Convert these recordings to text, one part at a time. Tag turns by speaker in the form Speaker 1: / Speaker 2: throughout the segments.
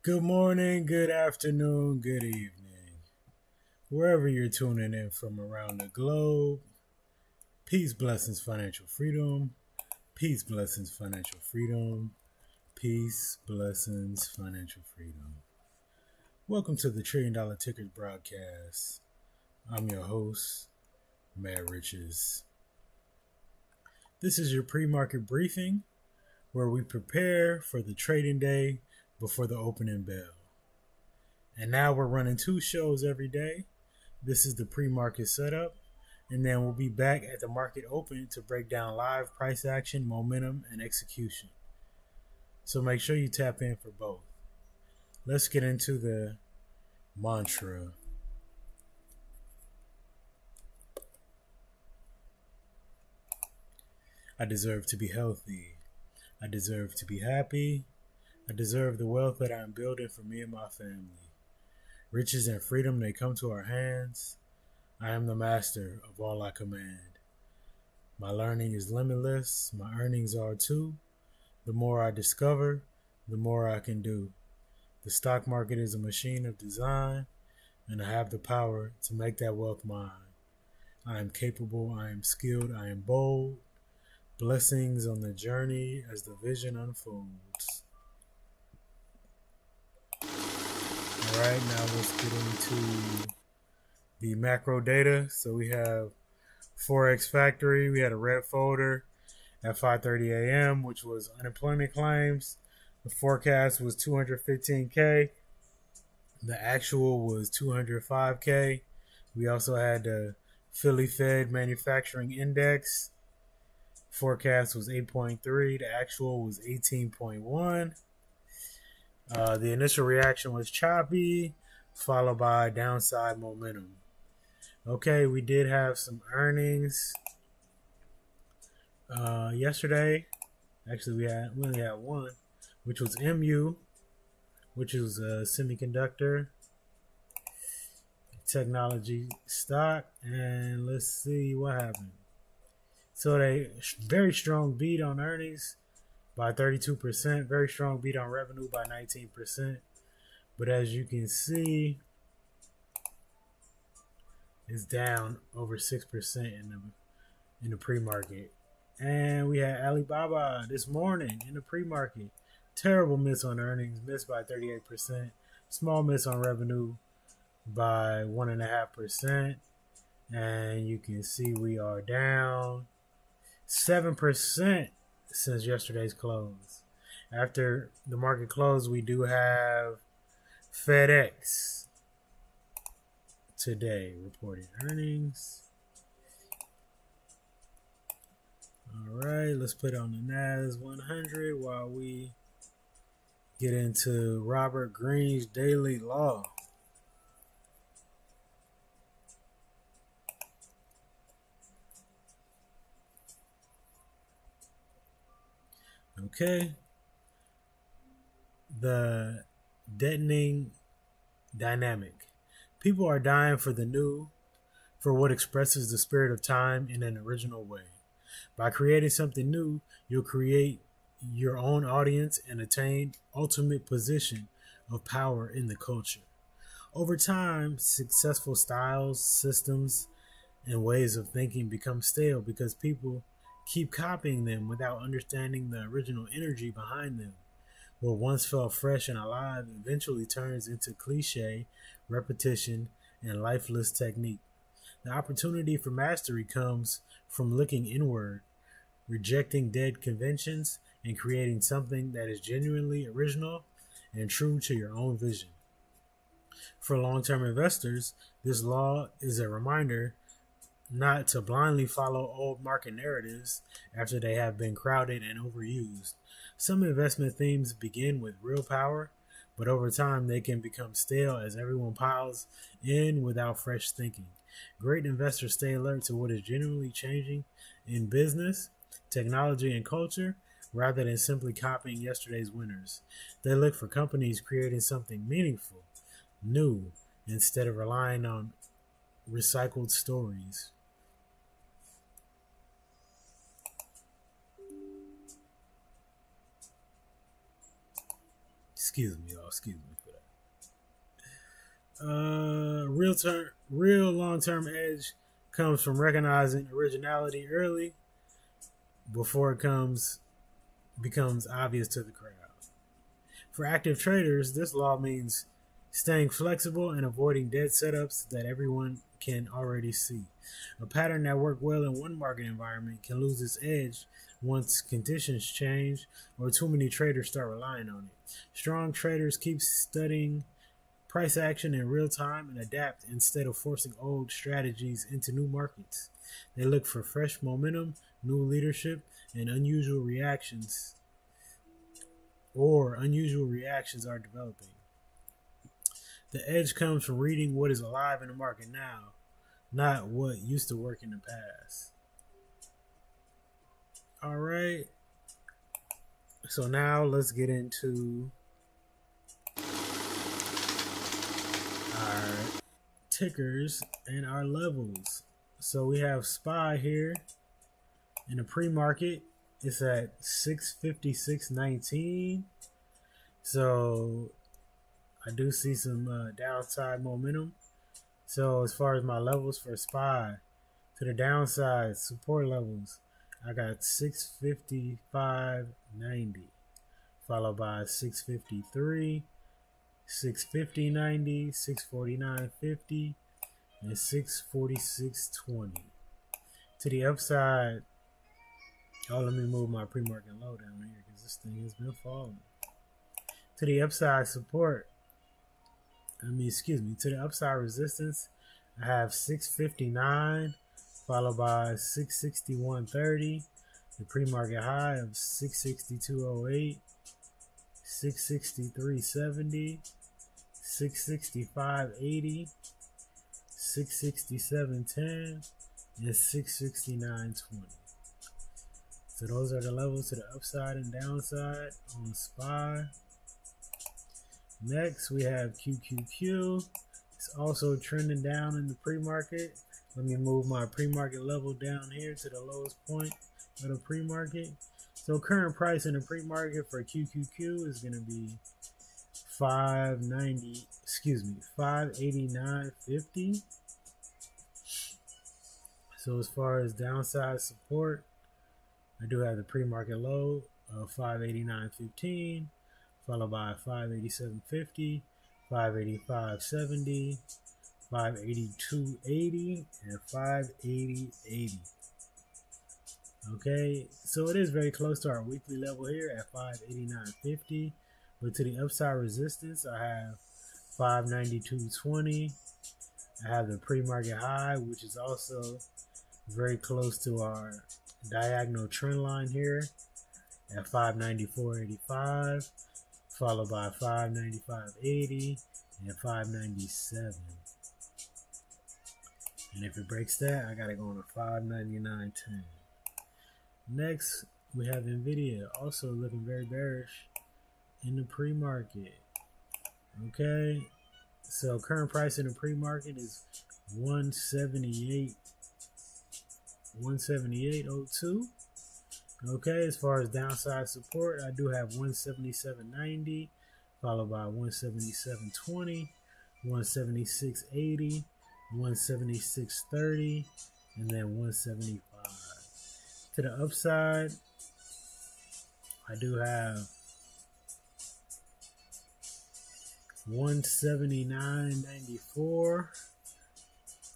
Speaker 1: Good morning, good afternoon, good evening. Wherever you're tuning in from around the globe, peace, blessings, financial freedom. Peace, blessings, financial freedom. Peace, blessings, financial freedom. Welcome to the $1 Trillion Tickers broadcast. I'm your host, Matt Riches. This is your pre-market briefing where we prepare for the trading day before the opening bell. And now we're running 2 shows every day. This is the pre-market setup, and then we'll be back at the market open to break down live price action, momentum, and execution. So make sure you tap in for both. Let's get into the mantra. I deserve to be healthy. I deserve to be happy. I deserve the wealth that I'm building for me and my family. Riches and freedom, they come to our hands. I am the master of all I command. My learning is limitless. My earnings are too. The more I discover, the more I can do. The stock market is a machine of design, and I have the power to make that wealth mine. I am capable, I am skilled, I am bold. Blessings on the journey as the vision unfolds. All right, now let's get into the macro data. So we have Forex Factory. We had a red folder at 5:30 a.m., which was unemployment claims. The forecast was 215K. The actual was 205K. We also had the Philly Fed Manufacturing Index. Forecast was 8.3. The actual was 18.1. The initial reaction was choppy, followed by downside momentum. Okay, we did have some earnings yesterday. Actually, we only had one, which was MU, which is a semiconductor technology stock. And let's see what happened. So they very strong beat on earnings by 32%, very strong beat on revenue by 19%. But as you can see, it's down over 6% in the pre-market. And we had Alibaba this morning in the pre-market. Terrible miss on earnings, missed by 38%. Small miss on revenue by 1.5%. And you can see we are down 7% since yesterday's close. After the market closed, we do have FedEx today reporting earnings. All right, let's put on the NAS 100 while we get into Robert Greene's daily law. Okay. The deadening dynamic. People are dying for the new, for what expresses the spirit of time in an original way. By creating something new, you'll create your own audience and attain ultimate position of power in the culture. Over time, successful styles, systems, and ways of thinking become stale because people keep copying them without understanding the original energy behind them. What once felt fresh and alive eventually turns into cliche, repetition, and lifeless technique. The opportunity for mastery comes from looking inward, rejecting dead conventions, and creating something that is genuinely original and true to your own vision. For long-term investors, this law is a reminder not to blindly follow old market narratives after they have been crowded and overused. Some investment themes begin with real power, but over time they can become stale as everyone piles in without fresh thinking. Great investors stay alert to what is genuinely changing in business, technology, and culture rather than simply copying yesterday's winners. They look for companies creating something meaningful, new, instead of relying on recycled stories. Excuse me, y'all. Excuse me. Real long-term edge comes from recognizing originality early before it becomes obvious to the crowd. For active traders, this law means staying flexible and avoiding dead setups that everyone can already see. A pattern that worked well in one market environment can lose its edge once conditions change or too many traders start relying on it. Strong traders keep studying price action in real time and adapt instead of forcing old strategies into new markets. They look for fresh momentum, new leadership, and unusual reactions are developing. The edge comes from reading what is alive in the market now, not what used to work in the past. All right. So now let's get into our tickers and our levels. So we have SPY here in the pre-market. It's at 656.19. So I do see some downside momentum. So as far as my levels for SPY, to the downside support levels, I got 655.90, followed by 653, 650.90, 649.50, and 646.20. To the upside, let me move my pre-market low down here because this thing has been falling. To the upside support, to the upside resistance, I have 659, followed by 661.30, the pre-market high of 662.08, 663.70, 665.80, 667.10, and 669.20. So those are the levels to the upside and downside on SPY. Next, we have QQQ. It's also trending down in the pre-market. Let me move my pre-market level down here to the lowest point of the pre-market. So current price in the pre-market for QQQ is going to be 589.50. So as far as downside support, I do have the pre-market low of 589.15, followed by 587.50, 585.70, 582.80, and 580.80. Okay, so it is very close to our weekly level here at 589.50, but to the upside resistance, I have 592.20. I have the pre-market high, which is also very close to our diagonal trend line here at 594.85, followed by 595.80 and 597. And if it breaks that, I gotta go on a 599.10. Next, we have Nvidia, also looking very bearish in the pre-market. Okay, so current price in the pre-market is 178.02. Okay, as far as downside support, I do have 177.90, followed by 177.20, 176.80, 176.30, and then 175. To the upside, I do have 179.94,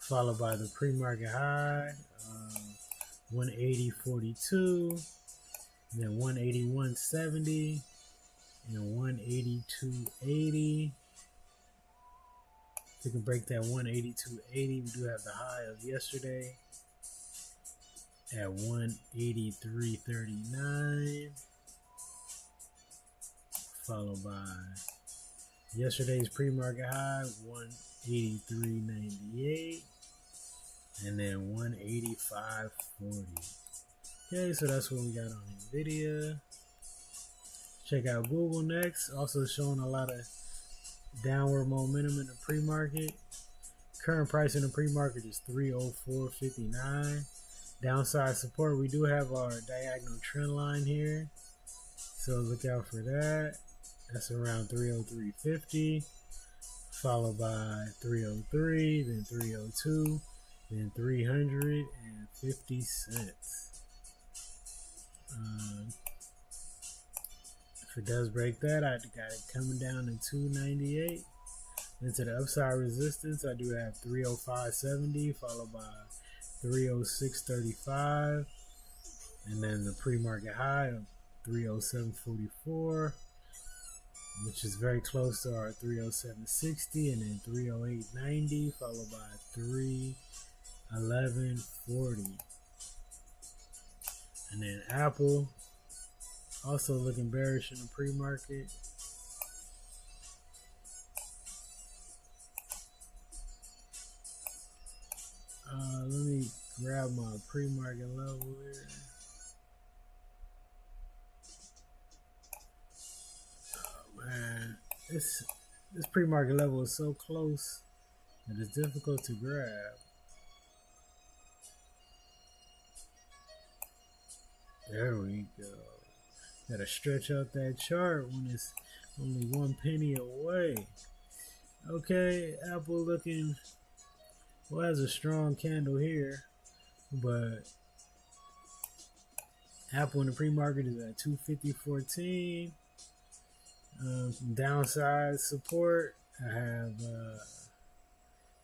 Speaker 1: followed by the pre-market high, 180.42, and then 181.70, and 182.80. If we can break that 182.80, we do have the high of yesterday at 183.39, followed by yesterday's pre-market high, 183.98, and then 185.40. Okay, so that's what we got on Nvidia. Check out Google next, also showing a lot of downward momentum in the pre-market. Current price in the pre-market is 304.59. Downside support, we do have our diagonal trend line here, so look out for that. That's around 303.50, followed by 303, then 302, then 350 cents. If it does break that, I got it coming down to 298. Then to the upside resistance, I do have 305.70 followed by 306.35, and then the pre-market high of 307.44, which is very close to our 307.60, and then 308.90 followed by 311.40. And then Apple also looking bearish in the pre-market. Let me grab my pre-market level here. Oh man, this pre-market level is so close that it's difficult to grab. There we go. Gotta stretch out that chart when it's only 1 penny away. Okay, Apple looking, well, has a strong candle here, but Apple in the pre-market is at 250.14. Downside support, I have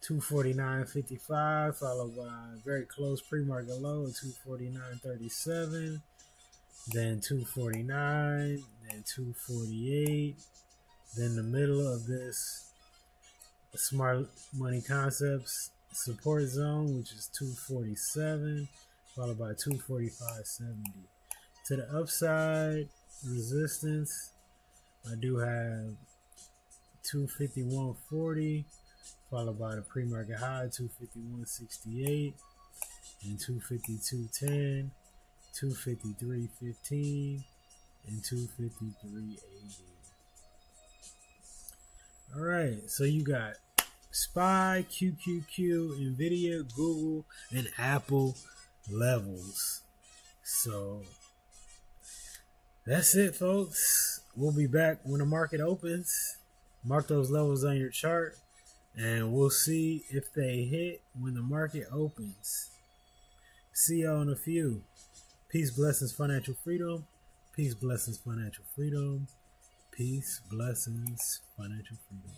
Speaker 1: 249.55 followed by a very close pre-market low of 249.37, then 249, then 248, then the middle of this Smart Money Concepts support zone, which is 247 followed by 245.70. To the upside resistance, I do have 251.40 followed by the pre-market high 251.68, and 252.10, 253.15, and 253.80. All right, so you got SPY, QQQ, Nvidia, Google, and Apple levels. So that's it, folks. We'll be back when the market opens. Mark those levels on your chart, and we'll see if they hit when the market opens. See y'all in a few. Peace, blessings, financial freedom. Peace, blessings, financial freedom. Peace, blessings, financial freedom.